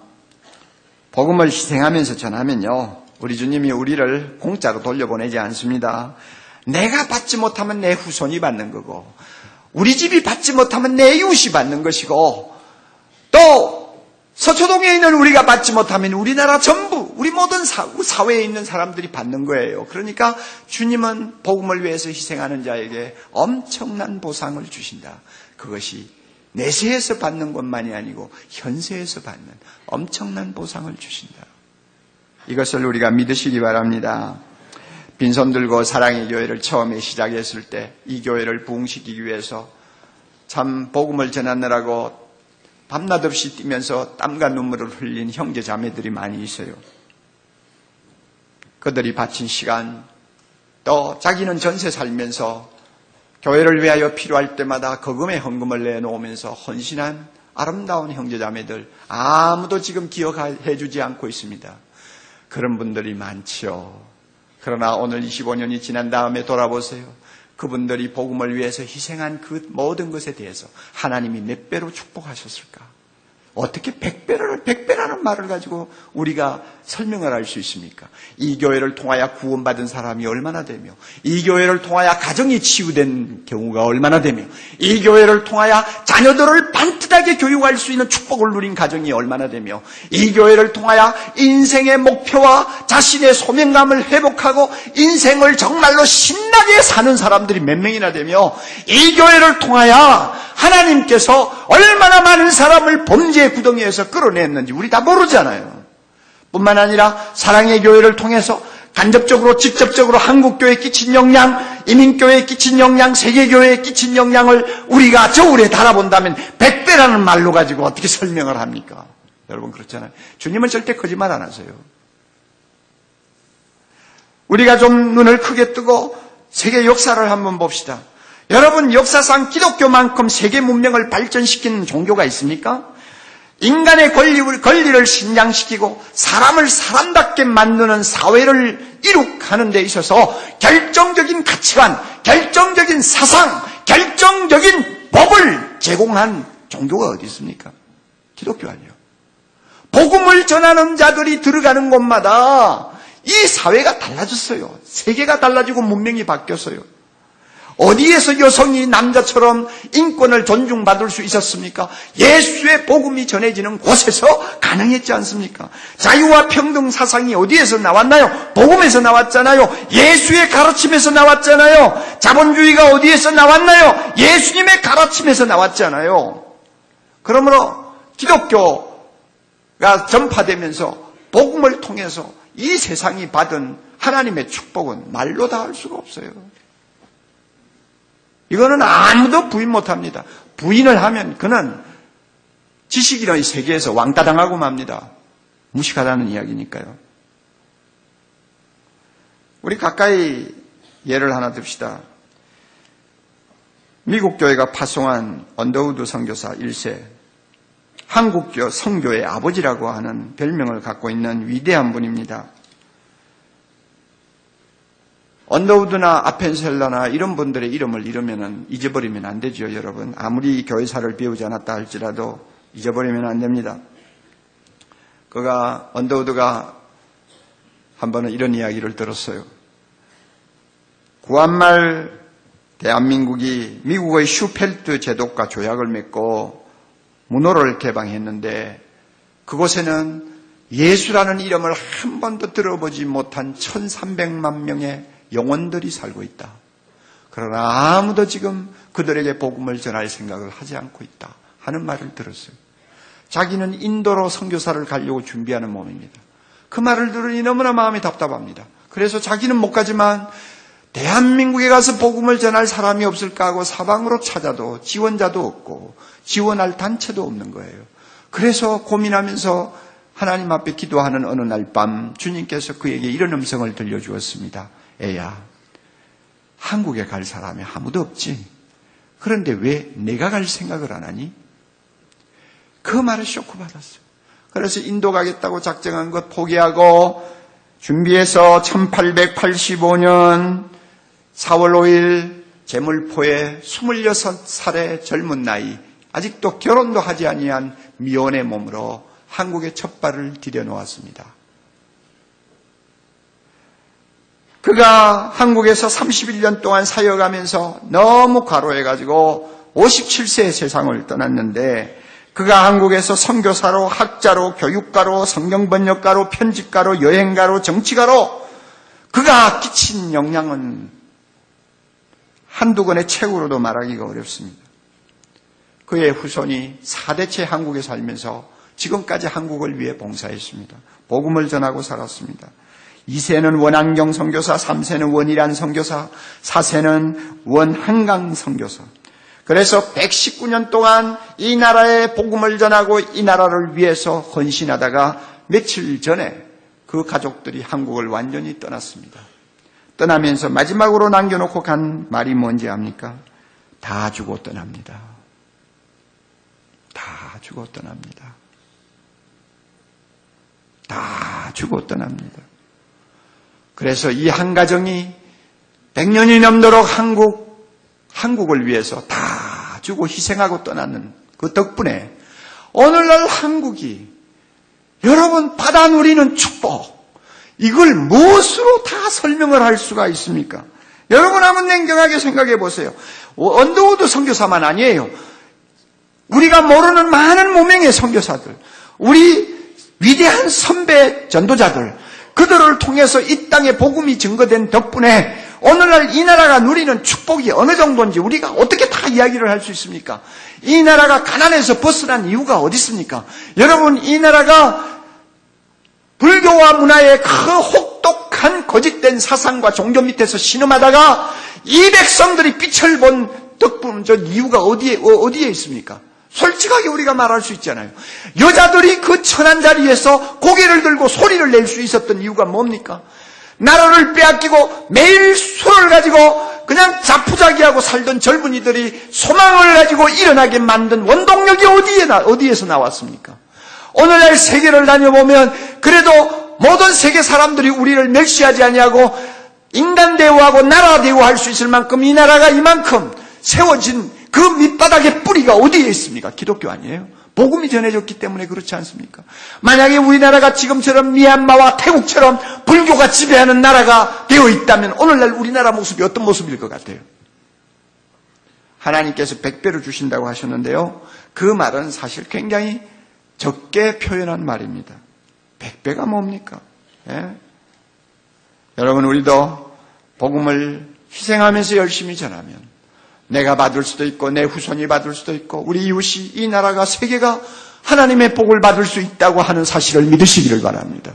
복음을 희생하면서 전하면요, 우리 주님이 우리를 공짜로 돌려보내지 않습니다. 내가 받지 못하면 내 후손이 받는 거고, 우리 집이 받지 못하면 내 이웃이 받는 것이고, 또 서초동에 있는 우리가 받지 못하면 우리나라 전부, 우리 모든 사회에 있는 사람들이 받는 거예요. 그러니까 주님은 복음을 위해서 희생하는 자에게 엄청난 보상을 주신다. 그것이 내세에서 받는 것만이 아니고 현세에서 받는 엄청난 보상을 주신다. 이것을 우리가 믿으시기 바랍니다. 빈손 들고 사랑의 교회를 처음에 시작했을 때 이 교회를 부흥시키기 위해서 참 복음을 전하느라고 밤낮 없이 뛰면서 땀과 눈물을 흘린 형제 자매들이 많이 있어요. 그들이 바친 시간, 또 자기는 전세 살면서 교회를 위하여 필요할 때마다 거금의 헌금을 내놓으면서 헌신한 아름다운 형제자매들, 아무도 지금 기억해 주지 않고 있습니다. 그런 분들이 많지요. 그러나 오늘 25년이 지난 다음에 돌아보세요. 그분들이 복음을 위해서 희생한 그 모든 것에 대해서 하나님이 몇 배로 축복하셨을까? 어떻게 100배라는 말을 가지고 우리가 설명을 할 수 있습니까? 이 교회를 통하여 구원받은 사람이 얼마나 되며, 이 교회를 통하여 가정이 치유된 경우가 얼마나 되며, 이 교회를 통하여 자녀들을 반듯하게 교육할 수 있는 축복을 누린 가정이 얼마나 되며, 이 교회를 통하여 인생의 목표와 자신의 소명감을 회복하고 인생을 정말로 신나게 사는 사람들이 몇 명이나 되며, 이 교회를 통하여 하나님께서 얼마나 많은 사람을 범죄의 구덩이에서 끌어냈는지 우리 다 모르잖아요. 뿐만 아니라 사랑의 교회를 통해서 간접적으로 직접적으로 한국교회에 끼친 영향, 이민교회에 끼친 영향, 세계교회에 끼친 영향을 우리가 저울에 달아본다면 100배라는 말로 가지고 어떻게 설명을 합니까? 여러분 그렇잖아요. 주님은 절대 거짓말 안 하세요. 우리가 좀 눈을 크게 뜨고 세계 역사를 한번 봅시다. 여러분 역사상 기독교만큼 세계 문명을 발전시키는 종교가 있습니까? 인간의 권리를 신장시키고 사람을 사람답게 만드는 사회를 이룩하는 데 있어서 결정적인 가치관, 결정적인 사상, 결정적인 법을 제공한 종교가 어디 있습니까? 기독교 아니에요. 복음을 전하는 자들이 들어가는 곳마다 이 사회가 달라졌어요. 세계가 달라지고 문명이 바뀌었어요. 어디에서 여성이 남자처럼 인권을 존중받을 수 있었습니까? 예수의 복음이 전해지는 곳에서 가능했지 않습니까? 자유와 평등 사상이 어디에서 나왔나요? 복음에서 나왔잖아요. 예수의 가르침에서 나왔잖아요. 자본주의가 어디에서 나왔나요? 예수님의 가르침에서 나왔잖아요. 그러므로 기독교가 전파되면서 복음을 통해서 이 세상이 받은 하나님의 축복은 말로 다 할 수가 없어요. 이거는 아무도 부인 못합니다. 부인을 하면 그는 지식인의 세계에서 왕따당하고 맙니다. 무식하다는 이야기니까요. 우리 가까이 예를 하나 듭시다. 미국 교회가 파송한 언더우드 선교사 1세, 한국 선교의 아버지라고 하는 별명을 갖고 있는 위대한 분입니다. 언더우드나 아펜셀러나 이런 분들의 이름을 잊어버리면 안 되죠, 여러분. 아무리 교회사를 배우지 않았다 할지라도 잊어버리면 안 됩니다. 언더우드가 한 번은 이런 이야기를 들었어요. 구한말 대한민국이 미국의 슈펠트 제독과 조약을 맺고 문호를 개방했는데 그곳에는 예수라는 이름을 한 번도 들어보지 못한 1300만 명의 영혼들이 살고 있다. 그러나 아무도 지금 그들에게 복음을 전할 생각을 하지 않고 있다 하는 말을 들었어요. 자기는 인도로 선교사를 가려고 준비하는 몸입니다. 그 말을 들으니 너무나 마음이 답답합니다. 그래서 자기는 못 가지만 대한민국에 가서 복음을 전할 사람이 없을까 하고 사방으로 찾아도 지원자도 없고 지원할 단체도 없는 거예요. 그래서 고민하면서 하나님 앞에 기도하는 어느 날 밤 주님께서 그에게 이런 음성을 들려주었습니다. 애야, 한국에 갈 사람이 아무도 없지. 그런데 왜 내가 갈 생각을 안 하니? 그 말에 쇼크받았어요. 그래서 인도 가겠다고 작정한 것 포기하고 준비해서 1885년 4월 5일 제물포에 26살의 젊은 나이, 아직도 결혼도 하지 아니한 미혼의 몸으로 한국에 첫 발을 디뎌놓았습니다. 그가 한국에서 31년 동안 사역하면서 너무 과로해가지고 57세에 세상을 떠났는데 그가 한국에서 선교사로, 학자로, 교육가로, 성경번역가로, 편집가로, 여행가로, 정치가로 그가 끼친 영향은 한두 권의 책으로도 말하기가 어렵습니다. 그의 후손이 4대째 한국에 살면서 지금까지 한국을 위해 봉사했습니다. 복음을 전하고 살았습니다. 2세는 원안경 선교사, 3세는 원일안 선교사, 4세는 원한강 선교사. 그래서 119년 동안 이 나라에 복음을 전하고 이 나라를 위해서 헌신하다가 며칠 전에 그 가족들이 한국을 완전히 떠났습니다. 떠나면서 마지막으로 남겨놓고 간 말이 뭔지 압니까? 다 주고 떠납니다. 다 주고 떠납니다. 다 주고 떠납니다. 그래서 이 한 가정이 100년이 넘도록 한국을 위해서 다 주고 희생하고 떠나는 그 덕분에 오늘날 한국이 여러분 받아 누리는 축복, 이걸 무엇으로 다 설명을 할 수가 있습니까? 여러분 한번 냉정하게 생각해 보세요. 언더우드 선교사만 아니에요. 우리가 모르는 많은 무명의 선교사들, 우리 위대한 선배 전도자들, 그들을 통해서 이 땅에 복음이 증거된 덕분에 오늘날 이 나라가 누리는 축복이 어느 정도인지 우리가 어떻게 다 이야기를 할 수 있습니까? 이 나라가 가난에서 벗어난 이유가 어디 있습니까? 여러분, 이 나라가 불교와 문화의 그 혹독한 거짓된 사상과 종교 밑에서 신음하다가 이 백성들이 빛을 본 덕분, 저 이유가 어디에 있습니까? 솔직하게 우리가 말할 수 있잖아요. 여자들이 그 천한 자리에서 고개를 들고 소리를 낼 수 있었던 이유가 뭡니까? 나라를 빼앗기고 매일 술을 가지고 그냥 자푸자기하고 살던 젊은이들이 소망을 가지고 일어나게 만든 원동력이 어디에서 나왔습니까? 오늘날 세계를 다녀보면 그래도 모든 세계 사람들이 우리를 멸시하지 아니하고 인간 대우하고 나라 대우할 수 있을 만큼 이 나라가 이만큼 세워진 그 밑바닥의 뿌리가 어디에 있습니까? 기독교 아니에요? 복음이 전해졌기 때문에 그렇지 않습니까? 만약에 우리나라가 지금처럼 미얀마와 태국처럼 불교가 지배하는 나라가 되어 있다면 오늘날 우리나라 모습이 어떤 모습일 것 같아요? 하나님께서 100배를 주신다고 하셨는데요. 그 말은 사실 굉장히 적게 표현한 말입니다. 100배가 뭡니까? 예? 여러분, 우리도 복음을 희생하면서 열심히 전하면 내가 받을 수도 있고 내 후손이 받을 수도 있고 우리 이웃이, 이 나라가, 세계가 하나님의 복을 받을 수 있다고 하는 사실을 믿으시기를 바랍니다.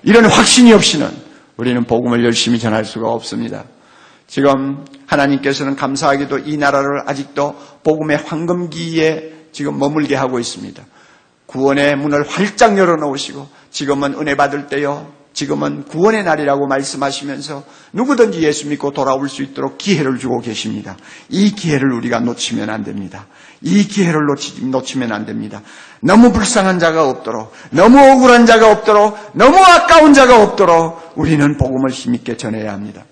이런 확신이 없이는 우리는 복음을 열심히 전할 수가 없습니다. 지금 하나님께서는 감사하게도 이 나라를 아직도 복음의 황금기에 지금 머물게 하고 있습니다. 구원의 문을 활짝 열어놓으시고 지금은 은혜 받을 때요, 지금은 구원의 날이라고 말씀하시면서 누구든지 예수 믿고 돌아올 수 있도록 기회를 주고 계십니다. 이 기회를 우리가 놓치면 안 됩니다. 이 기회를 놓치면 안 됩니다. 너무 불쌍한 자가 없도록, 너무 억울한 자가 없도록, 너무 아까운 자가 없도록 우리는 복음을 힘있게 전해야 합니다.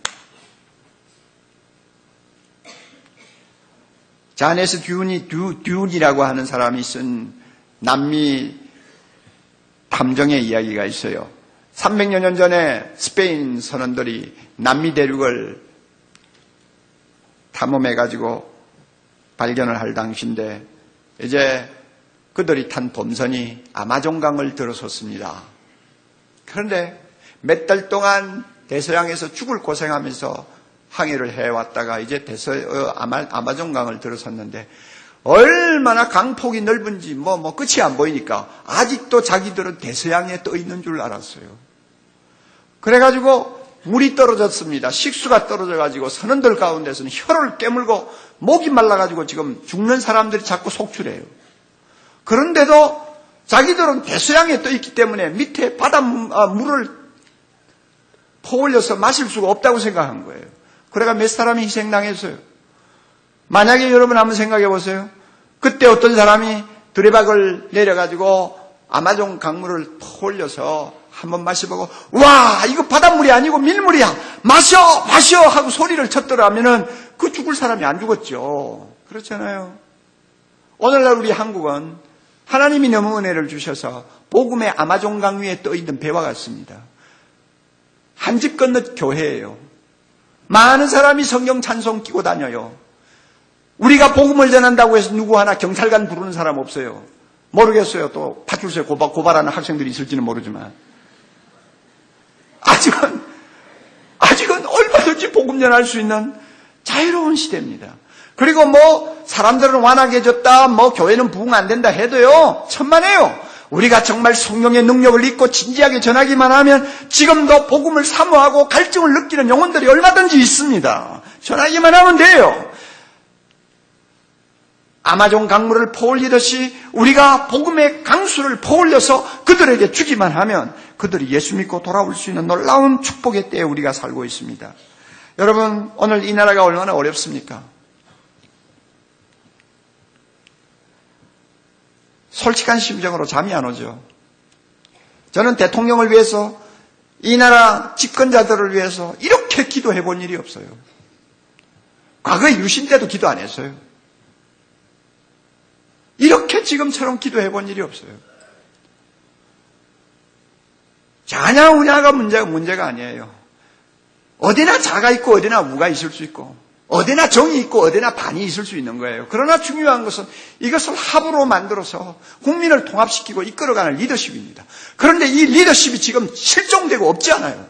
자네스 듀운이라고 하는 사람이 쓴 남미 탐정의 이야기가 있어요. 300여 년 전에 스페인 선원들이 남미 대륙을 탐험해가지고 발견을 할 당시인데 이제 그들이 탄 범선이 아마존강을 들어섰습니다. 그런데 몇 달 동안 대서양에서 죽을 고생하면서 항해를 해왔다가 이제 아마존강을 들어섰는데 얼마나 강폭이 넓은지 끝이 안 보이니까 아직도 자기들은 대서양에 떠 있는 줄 알았어요. 그래가지고 물이 떨어졌습니다. 식수가 떨어져가지고 선원들 가운데서는 혀를 깨물고 목이 말라가지고 지금 죽는 사람들이 자꾸 속출해요. 그런데도 자기들은 대서양에 떠 있기 때문에 밑에 바닷물을 퍼올려서 마실 수가 없다고 생각한 거예요. 그래가 몇 사람이 희생당했어요. 만약에 여러분 한번 생각해 보세요. 그때 어떤 사람이 두레박을 내려가지고 아마존 강물을 퍼올려서 한번 마셔보고 와, 이거 바닷물이 아니고 밀물이야, 마셔 하고 소리를 쳤더라면은 그 죽을 사람이 안 죽었죠. 그렇잖아요. 오늘날 우리 한국은 하나님이 너무 은혜를 주셔서 복음의 아마존강 위에 떠있는 배와 같습니다. 한 집 건너 교회예요. 많은 사람이 성경 찬송 끼고 다녀요. 우리가 복음을 전한다고 해서 누구 하나 경찰관 부르는 사람 없어요. 모르겠어요. 또 파출소에 고발하는 학생들이 있을지는 모르지만 아직은 얼마든지 복음 전할 수 있는 자유로운 시대입니다. 그리고 사람들은 완악해졌다, 교회는 부흥 안 된다 해도요, 천만에요. 우리가 정말 성령의 능력을 잊고 진지하게 전하기만 하면 지금도 복음을 사모하고 갈증을 느끼는 영혼들이 얼마든지 있습니다. 전하기만 하면 돼요. 아마존 강물을 퍼올리듯이 우리가 복음의 강수를 퍼올려서 그들에게 주기만 하면 그들이 예수 믿고 돌아올 수 있는 놀라운 축복의 때에 우리가 살고 있습니다. 여러분, 오늘 이 나라가 얼마나 어렵습니까? 솔직한 심정으로 잠이 안 오죠. 저는 대통령을 위해서 이 나라 집권자들을 위해서 이렇게 기도해 본 일이 없어요. 과거에 유신 때도 기도 안 했어요. 이렇게 지금처럼 기도해 본 일이 없어요. 자냐 우냐가 문제가 아니에요. 어디나 자가 있고 어디나 우가 있을 수 있고 어디나 정이 있고 어디나 반이 있을 수 있는 거예요. 그러나 중요한 것은 이것을 합으로 만들어서 국민을 통합시키고 이끌어가는 리더십입니다. 그런데 이 리더십이 지금 실종되고 없지 않아요.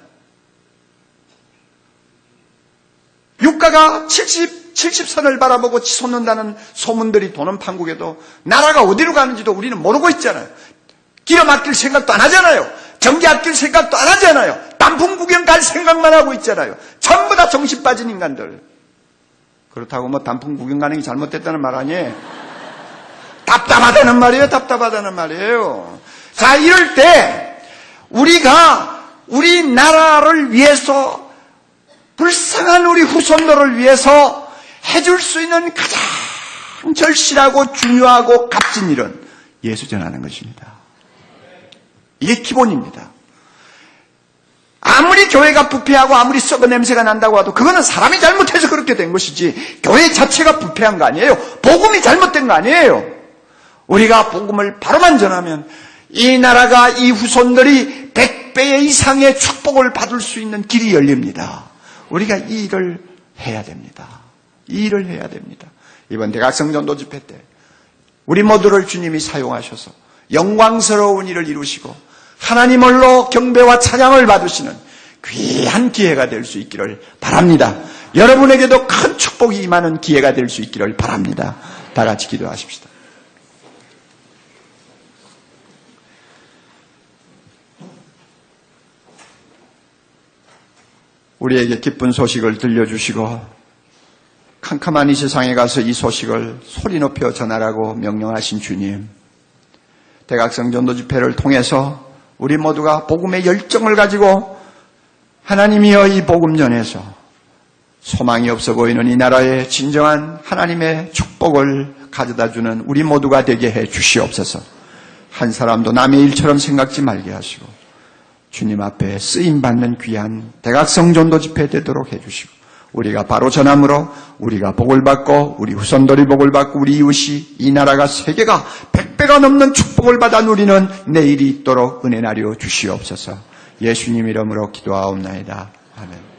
유가가 70선을 바라보고 치솟는다는 소문들이 도는 판국에도 나라가 어디로 가는지도 우리는 모르고 있잖아요. 기름 아낄 생각도 안 하잖아요. 전기 아낄 생각도 안 하잖아요. 단풍 구경 갈 생각만 하고 있잖아요. 전부 다 정신 빠진 인간들. 그렇다고 뭐 단풍 구경 가는 게 잘못됐다는 말 아니에요. 답답하다는 말이에요. 답답하다는 말이에요. 자, 이럴 때 우리가 우리나라를 위해서 불쌍한 우리 후손들을 위해서 해줄 수 있는 가장 절실하고 중요하고 값진 일은 예수 전하는 것입니다. 이게 기본입니다. 아무리 교회가 부패하고 아무리 썩은 냄새가 난다고 해도 그거는 사람이 잘못해서 그렇게 된 것이지 교회 자체가 부패한 거 아니에요. 복음이 잘못된 거 아니에요. 우리가 복음을 바로만 전하면 이 나라가 이 후손들이 100배 이상의 축복을 받을 수 있는 길이 열립니다. 우리가 이 일을 해야 됩니다. 이 일을 해야 됩니다. 이번 대각성 전도 집회 때 우리 모두를 주님이 사용하셔서 영광스러운 일을 이루시고 하나님 홀로 경배와 찬양을 받으시는 귀한 기회가 될 수 있기를 바랍니다. 여러분에게도 큰 축복이 임하는 기회가 될 수 있기를 바랍니다. 다 같이 기도하십시다. 우리에게 기쁜 소식을 들려주시고 캄캄한 이 세상에 가서 이 소식을 소리 높여 전하라고 명령하신 주님, 대각성 전도 집회를 통해서 우리 모두가 복음의 열정을 가지고 하나님이여 이 복음 전에서 소망이 없어 보이는 이 나라에 진정한 하나님의 축복을 가져다주는 우리 모두가 되게 해 주시옵소서. 한 사람도 남의 일처럼 생각지 말게 하시고 주님 앞에 쓰임받는 귀한 대각성 전도 집회 되도록 해주시고 우리가 바로 전함으로 우리가 복을 받고 우리 후손들이 복을 받고 우리 이웃이 이 나라가 세계가 100배가 넘는 축복을 받아 누리는 내일이 있도록 은혜 나려 주시옵소서. 예수님 이름으로 기도하옵나이다. 아멘.